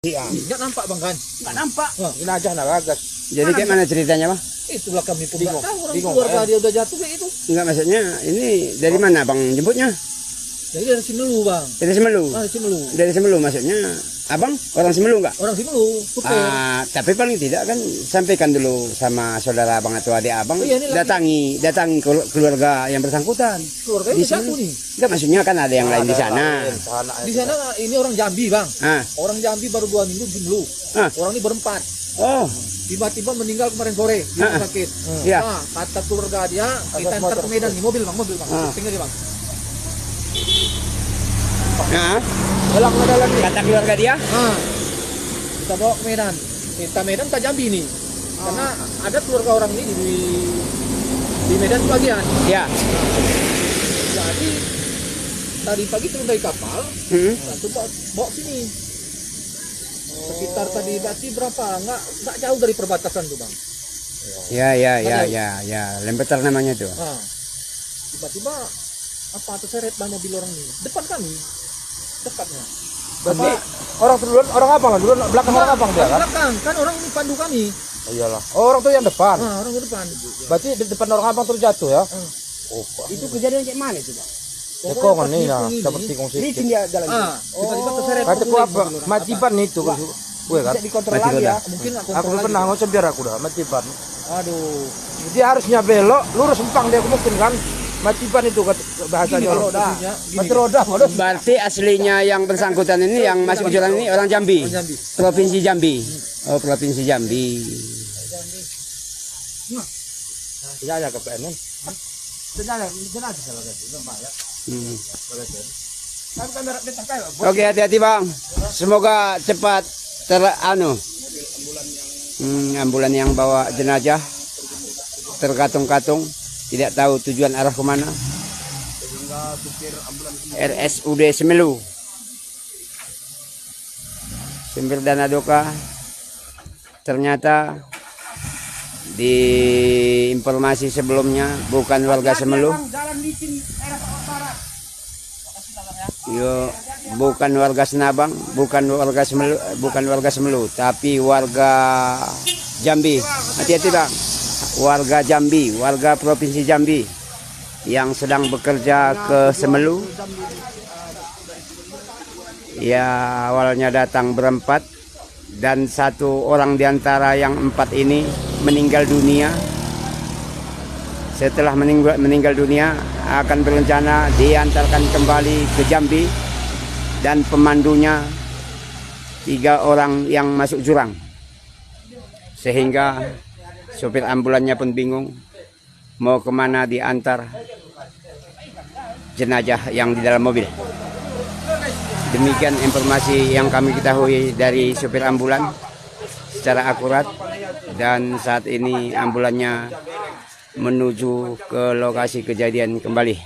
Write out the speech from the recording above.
Iya. Nggak nampak bang kan? Nggak nampak. Jenazah nak bagas. Jadi kayak mana ceritanya bang? Itulah kami pun nggak tahu orang Bingung, keluarga dia udah jatuh kayak itu. Enggak, maksudnya ini dari mana bang jemputnya? Jadi dari Simelu bang. Dari Semelu. Dari Simelu. Dari Semelu maksudnya abang orang Semelu enggak? Orang Simelu. Supir. Tapi paling tidak kan sampaikan dulu sama saudara abang atau adik abang, Oh, iya, ini datangi keluarga yang bersangkutan. Keluarga Di itu jatuh Semelu. nih. Enggak, maksudnya kan ada yang lain di sana. Di sana ini orang Jambi bang. Ah. Orang Jambi baru 2 minggu di Simelu. Ah. Orang ini berempat. Oh, Tiba-tiba meninggal kemarin sore di rumah sakit. Iya. Nah, kata keluarga dia kita antar ke Medan nih, mobil bang. Tinggal di bang. nah, Dalam lagi. kata keluarga dia? Nah, kita bawa ke Medan. Kita Medan ke Jambi nih. Karena ada keluarga orang ini di Medan sebagian. Ya. Jadi tadi pagi turun dari kapal, langsung bawa sini. Sekitar tadi berarti berapa? Nggak jauh dari perbatasan tuh bang. Ya. Lempetar namanya tuh. Nah, tiba-tiba apa terseret bang mobil orang ini depan kami, dekatnya. Berarti orang duluan, orang abang lah duluan, belakang orang abang dia kan? Belakang kan orang ini pandu kami. Oh, iyalah. Oh, orang tuh yang depan. Nah, orang di depan. Berarti di depan orang abang terus jatuh ya? Oh, Itu kejadian kayak mana itu bang? tekongan nih nah, Ini. dapat tikung Licin sedikit. dia jalan. Tiba-tiba terseret. Kata ku apa? Matiban itu kan. Gue kan. Bisa dikontrol Mati lagi roda. ya. Mungkin nggak Aku kontrol lagi. pernah ngocok biar aku dah matiban. Aduh. Dia harusnya belok, lurus empang dia mungkin kan. Matiban itu bahasanya Gini, orang. posisinya, gini. Mati roda, bodoh. Berarti aslinya yang bersangkutan ini yang masuk jalan ini orang Jambi. Orang Jambi. Provinsi Jambi. Oh, Provinsi Jambi. Ya ke PNN. Oke, hati-hati bang. Semoga cepat ambulan yang bawa jenazah terkatung-katung, tidak tahu tujuan arah kemana. RSUD Semelu. Sumber dana Doka. Ternyata di informasi sebelumnya bukan warga Semelu. Yo, bukan warga Senabang, bukan warga Semelu, tapi warga Jambi. Hati-hati bang, warga Jambi, warga provinsi Jambi yang sedang bekerja ke Semelu. Ya, awalnya datang berempat dan satu orang diantara yang 4 ini meninggal dunia. Setelah meninggal dunia akan berencana diantarkan kembali ke Jambi dan pemandunya 3 orang yang masuk jurang, sehingga sopir ambulannya pun bingung mau kemana diantar jenazah yang di dalam mobil. Demikian informasi yang kami ketahui dari sopir ambulan secara akurat, dan saat ini ambulannya menuju ke lokasi kejadian kembali.